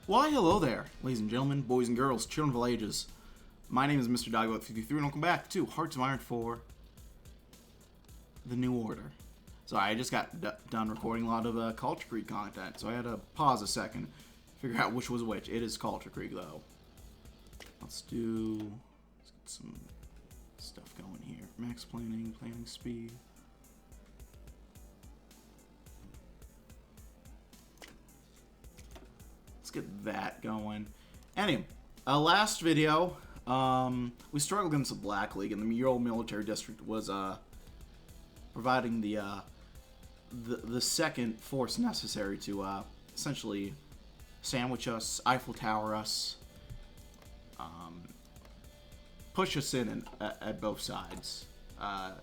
Why, hello there, ladies and gentlemen, boys and girls, children of all ages. My name is Mr. Doggo53, and welcome back to Hearts of Iron 4, The New Order. Sorry, I just got done recording a lot of Culture Creek content, so I had to pause a second, figure out which was which. It is Culture Creek, though. Let's get some stuff going here. Max planning speed. Let's get that going. Anyway, last video, we struggled against the Black League, and the Mural Military District was providing the second force necessary to essentially sandwich us, Eiffel Tower us, push us in at both sides,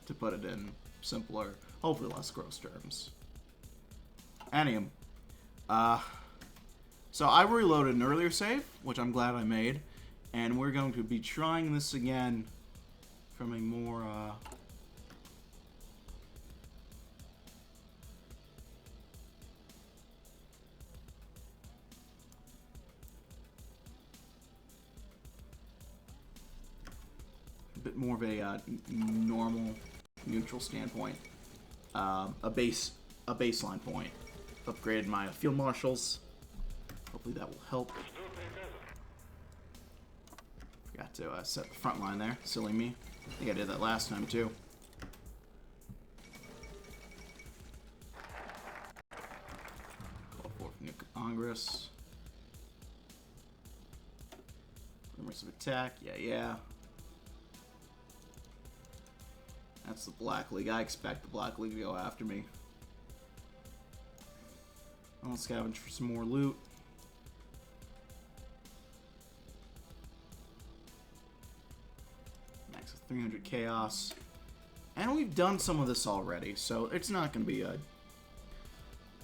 to put it in simpler, hopefully less gross terms. Anyway, so I reloaded an earlier save, which I'm glad I made, and we're going to be trying this again from a more, bit more of a normal, neutral standpoint, a baseline point. Upgraded my field marshals. Hopefully that will help. Forgot to set the front line there. Silly me. I think I did that last time too. Call for new Congress. Rumors of attack. Yeah. That's the Black League. I expect the Black League to go after me. I'll scavenge for some more loot. Max of 300 chaos. And we've done some of this already, so it's not going to be a...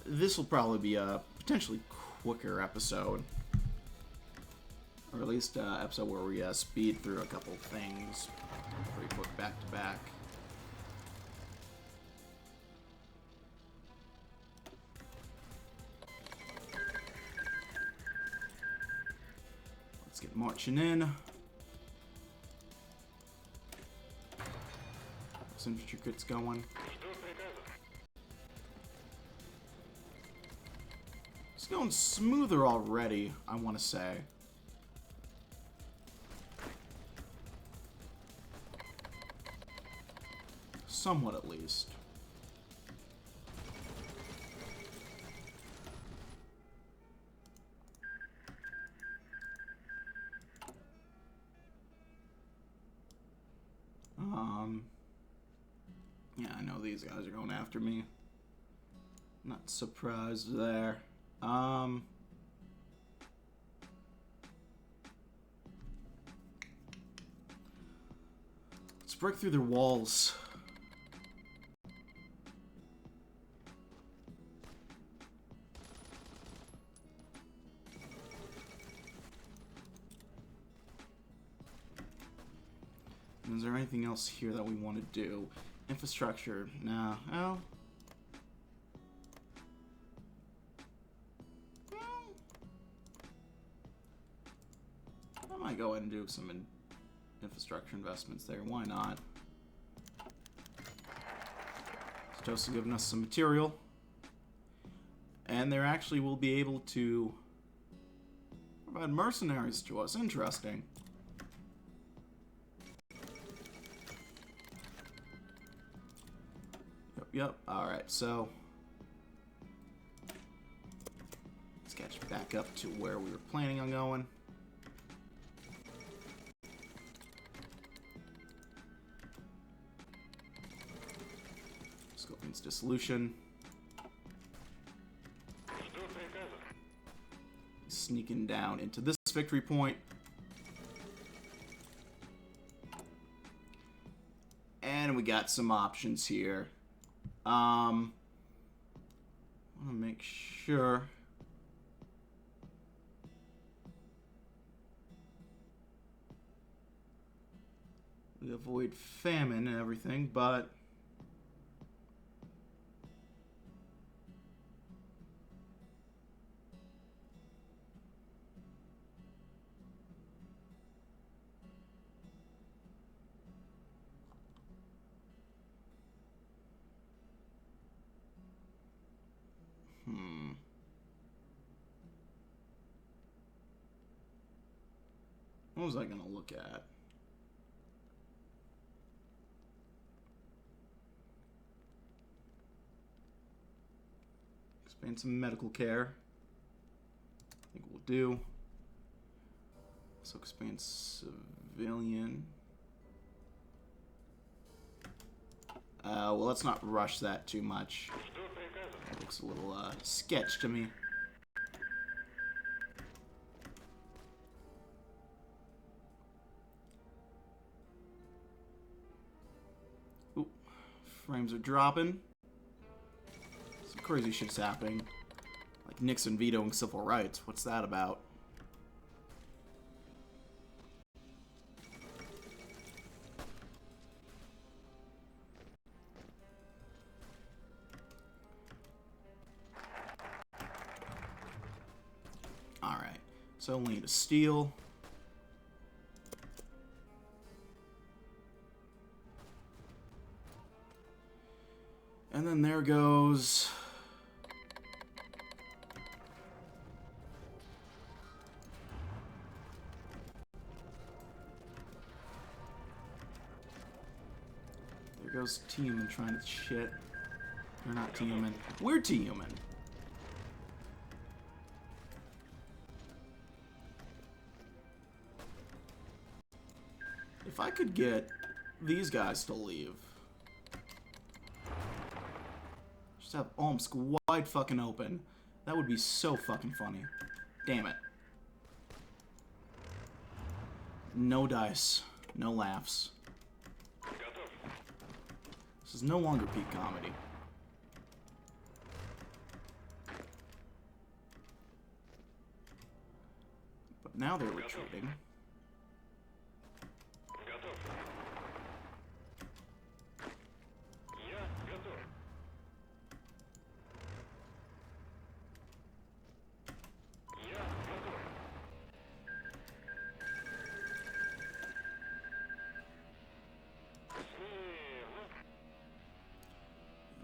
This will probably be a potentially quicker episode. Or at least an episode where we speed through a couple things pretty quick back to back. Get marching in. Those infantry crits going. It's going smoother already, I want to say. Somewhat, at least. Yeah, I know these guys are going after me. Not surprised there. Let's break through their walls. Is there anything else here that we want to do? Infrastructure. No. Oh. I might go ahead and do some infrastructure investments there. Why not? It's just giving us some material. And they actually will be able to provide mercenaries to us. Interesting. Yep, alright, so let's catch back up to where we were planning on going. Scorpion's dissolution. Sneaking down into this victory point. And we got some options here. I want to make sure we avoid famine and everything, but What was I gonna look at? Expand some medical care. I think we'll do. So expand civilian. Well, let's not rush that too much. That looks a little sketch to me. Ooh, frames are dropping. Some crazy shit's happening. Like Nixon vetoing civil rights. What's that about? Alright, so only need a steel. And then there goes... There goes Tyumen trying to shit. They're not Tyumen. We're Tyumen. If I could get these guys to leave. Just have Omsk wide fucking open. That would be so fucking funny. Damn it. No dice. No laughs. This is no longer peak comedy. But now they're retreating.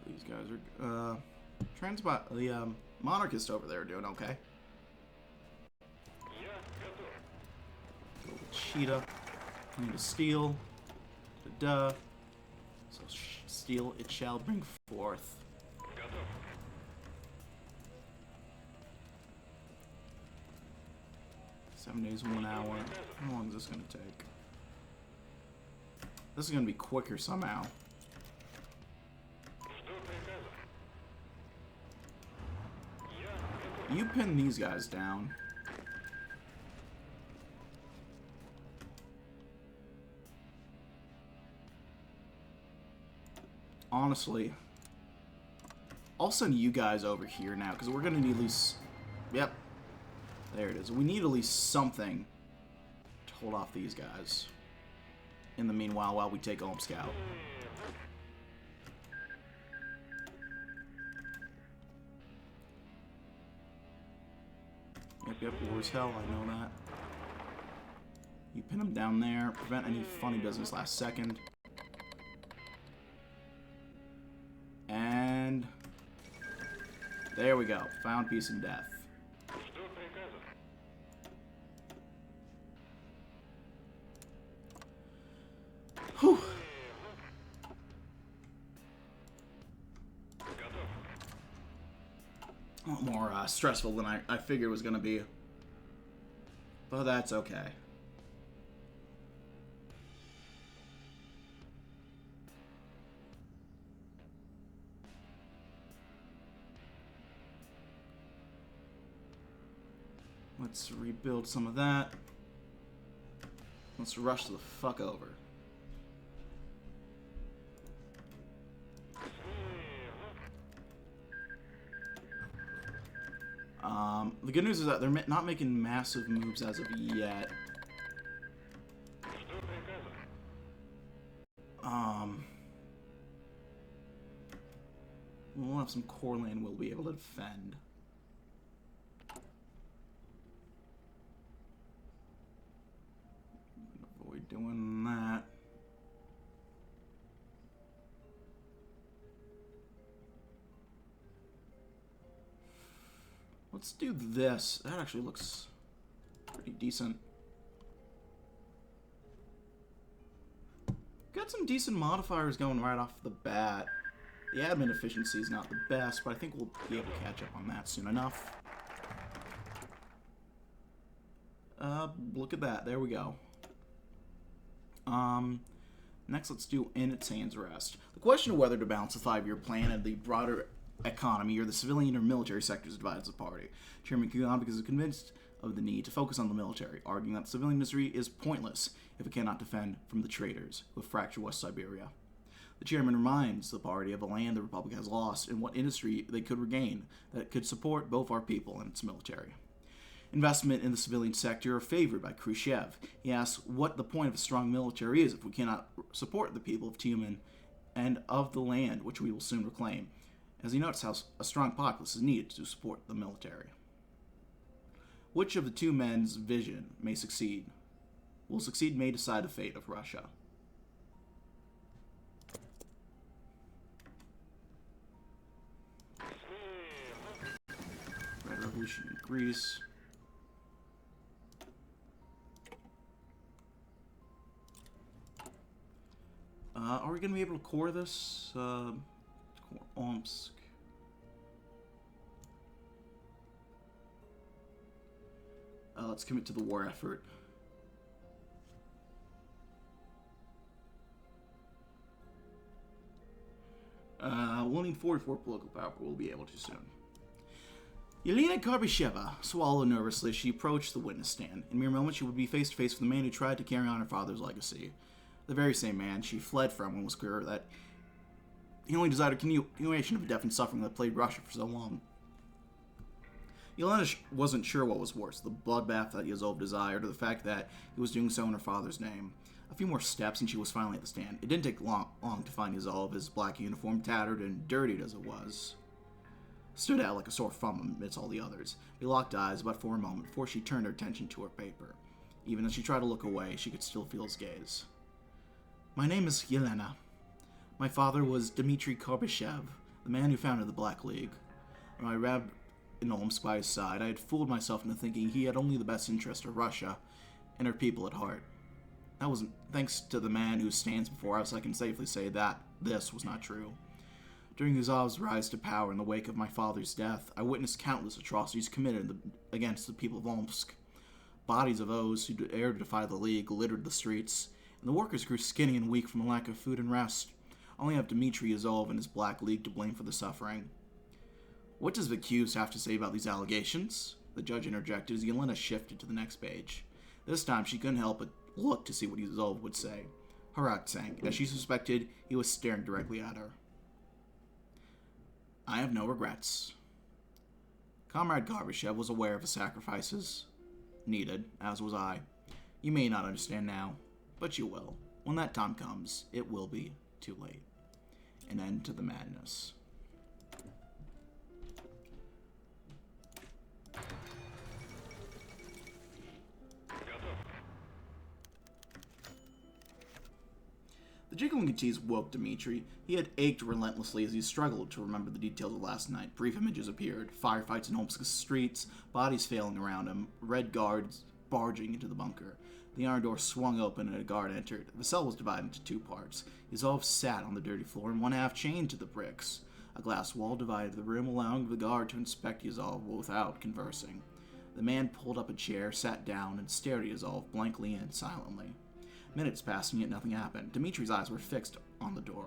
These guys are, the monarchists over there are doing okay. Go with Cheetah. I need a steel. Duh. So steel it shall bring forth. 7 days, 1 hour. How long is this gonna take? This is gonna be quicker somehow. You pin these guys down. Honestly, I'll send you guys over here now, because we're going to need at least... Yep. There it is. We need at least something to hold off these guys. In the meanwhile, while we take Omsk out. Yep, war as hell, I know that. You pin them down there. Prevent any funny business last second. And... there we go. Found peace and death. Whew. A lot more stressful than I figured it was going to be. But that's okay. Let's rebuild some of that. Let's rush the fuck over. The good news is that they're not making massive moves as of yet. We'll have some core land we'll be able to defend. Avoid doing that. Let's do this. That actually looks pretty decent. got some decent modifiers going right off the bat. The admin efficiency is not the best, but I think we'll be able to catch up on that soon enough. Look at that. There we go. Next, let's do In Its Hands Rest. The question of whether to balance the 5-year plan and the broader economy or the civilian or military sectors divides the party. Chairman Kaganovich is convinced of the need to focus on the military, arguing that the civilian industry is pointless if it cannot defend from the traitors who have fractured West Siberia. The chairman reminds the party of the land the Republic has lost and what industry they could regain that could support both our people and its military. Investment in the civilian sector are favored by Khrushchev. He asks what the point of a strong military is if we cannot support the people of Tyumen and of the land which we will soon reclaim, as he notes how a strong populace is needed to support the military. Which of the two men's vision may succeed? Will succeed may decide the fate of Russia. Red Revolution in Greece. Are we going to be able to core this? Core Omsk. Let's commit to the war effort. We'll need 44 political power, but we'll be able to soon. Yelena Karbasheva swallowed nervously as she approached the witness stand. In mere moments, she would be face to face with the man who tried to carry on her father's legacy. The very same man she fled from when it was clear that he only desired a continuation of the death and suffering that plagued Russia for so long. Yelena wasn't sure what was worse, the bloodbath that Yazov desired, or the fact that he was doing so in her father's name. A few more steps and she was finally at the stand. It didn't take long to find Yazov, his black uniform tattered and dirtied as it was. Stood out like a sore thumb amidst all the others. They locked eyes but for a moment before she turned her attention to her paper. Even as she tried to look away, she could still feel his gaze. My name is Yelena. My father was Dmitry Karbashev, the man who founded the Black League. When I arrived in Omsk by his side, I had fooled myself into thinking he had only the best interest of Russia and her people at heart. That was thanks to the man who stands before us, I can safely say that this was not true. During Yazov's rise to power in the wake of my father's death, I witnessed countless atrocities committed against the people of Omsk. Bodies of those who dared to defy the League littered the streets, and the workers grew skinny and weak from a lack of food and rest. Only have Dmitry Yazov and his Black League to blame for the suffering. What does the accused have to say about these allegations? The judge interjected as Yelena shifted to the next page. This time she couldn't help but look to see what Yazov would say. Her heart sank, as she suspected he was staring directly at her. I have no regrets. Comrade Karbashev was aware of the sacrifices needed, as was I. You may not understand now, but you will. When that time comes, it will be too late. An end to the madness. The jiggling of teeth woke Dmitry. He had ached relentlessly as he struggled to remember the details of last night. Brief images appeared. Firefights in Omsk's streets, bodies failing around him, red guards barging into the bunker. The iron door swung open and a guard entered. The cell was divided into two parts. Yazov sat on the dirty floor and one half chained to the bricks. A glass wall divided the room, allowing the guard to inspect Yazov without conversing. The man pulled up a chair, sat down, and stared at Yazov blankly and silently. Minutes passed and yet nothing happened. Dmitry's eyes were fixed on the door.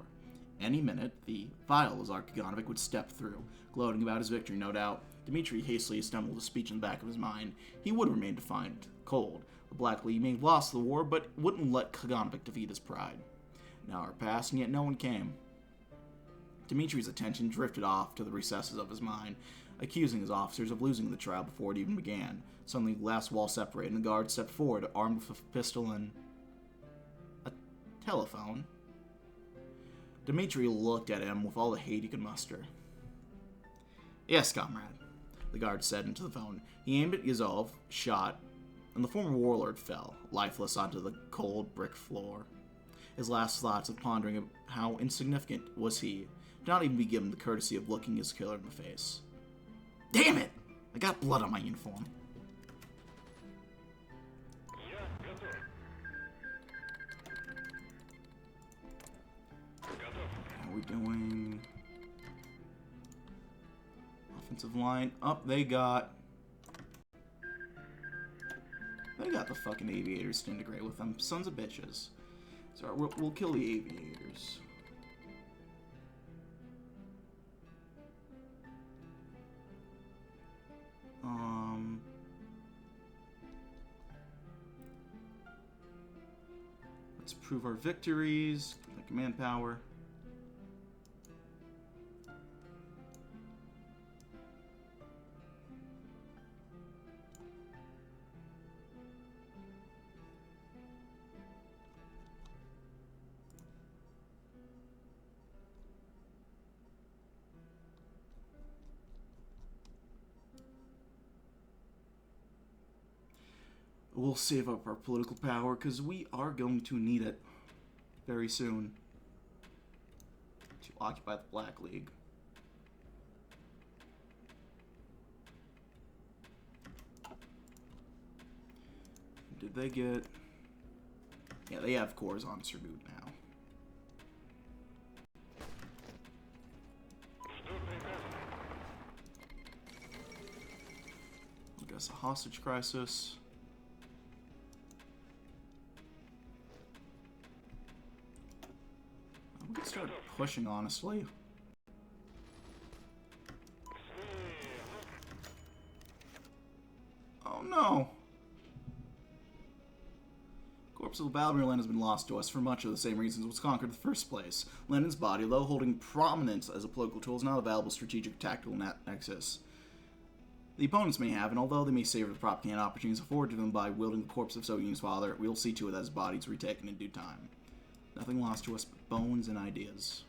Any minute, the vile Lazar Kaganovich would step through, gloating about his victory, no doubt. Dmitry hastily assembled a speech in the back of his mind. He would remain defiant, cold. The Black League may have lost the war, but wouldn't let Kaganovich defeat his pride. An hour passed, and yet no one came. Dmitry's attention drifted off to the recesses of his mind, accusing his officers of losing the trial before it even began. Suddenly, the glass wall separated, and the guard stepped forward, armed with a pistol and a telephone. Dmitry looked at him with all the hate he could muster. Yes, comrade, the guard said into the phone. He aimed at Yazov, shot, and the former warlord fell, lifeless onto the cold brick floor. His last thoughts of pondering how insignificant was he, did not even be given the courtesy of looking his killer in the face. Damn it! I got blood on my uniform. we doing? Offensive line. Up, they got the fucking aviators to integrate with them. Sons of bitches. So we'll kill the aviators. Let's prove our victories. Get command power. We'll save up our political power because we are going to need it very soon to occupy the Black League. Did they get... Yeah, they have cores on Serboot now. I guess a hostage crisis. We can start pushing, honestly. Oh no! Corpse of Vladimir Lenin has been lost to us for much of the same reasons it was conquered in the first place. Lenin's body, though holding prominence as a political tool, is not a valuable strategic tactical nexus. The opponents may have, and although they may savor the propaganda opportunities afforded to them by wielding the corpse of Soviet Union's father, we will see to it that his body is retaken in due time. Nothing lost to us but bones and ideas.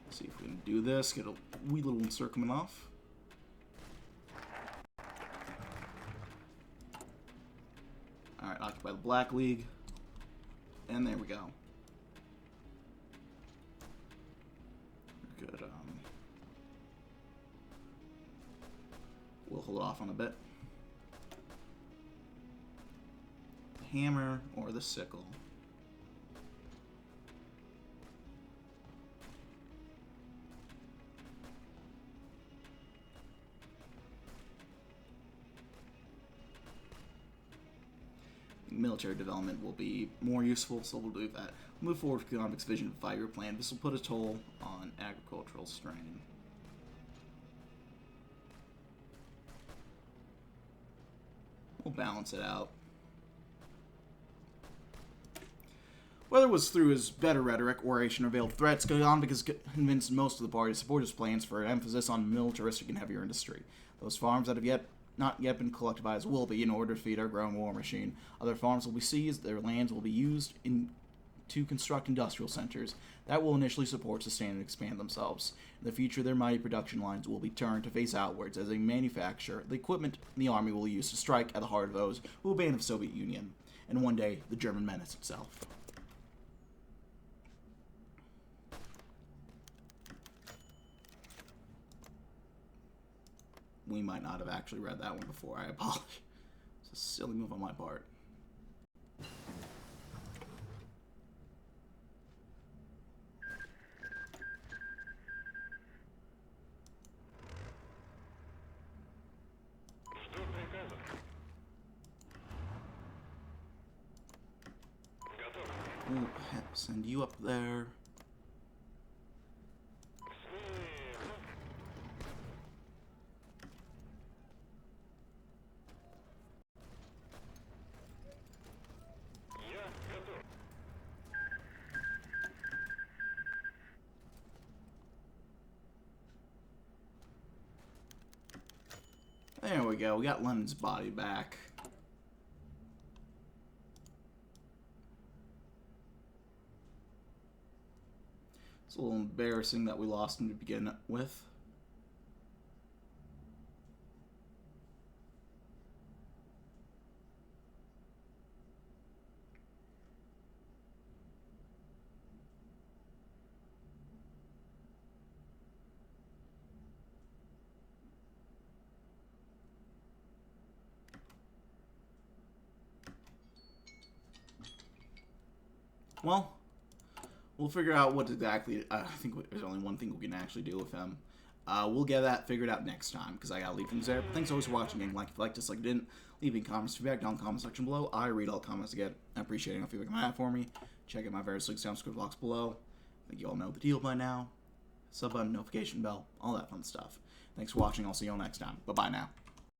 Let's see if we can do this. Get a wee little encirclement off. Alright, occupy the Black League. And there we go. Good. We'll hold off on a bit. Hammer or the sickle. Military development will be more useful, so we'll do that. Move forward with economics vision 5-year plan. This will put a toll on agricultural strain. We'll balance it out. Whether it was through his better rhetoric, oration, or veiled threats, Gaganovich convinced most of the party to support his plans for an emphasis on militaristic and heavier industry. Those farms that have not yet been collectivized will be, in order to feed our growing war machine. Other farms will be seized, their lands will be used to construct industrial centers that will initially support, sustain, and expand themselves. In the future, their mighty production lines will be turned to face outwards as they manufacture the equipment the army will use to strike at the heart of those who will ban the Soviet Union, and one day, the German menace itself. We might not have actually read that one before. I apologize. It's a silly move on my part. We'll send you up there. There we go. We got Lenin's body back. It's a little embarrassing that we lost him to begin with. well, we'll figure out what exactly. I think there's only one thing we can actually do with him. We'll get that figured out next time, because I gotta leave things there. But thanks always for watching, and like if you liked, dislike, didn't, leaving comments, feedback down in the comment section below. I read all comments again. I appreciate any feedback you might have for me. Check out my various links down in the description box below. I think you all know the deal by now. Sub button, notification bell, all that fun stuff. Thanks for watching. I'll see you all next time. Bye-bye now.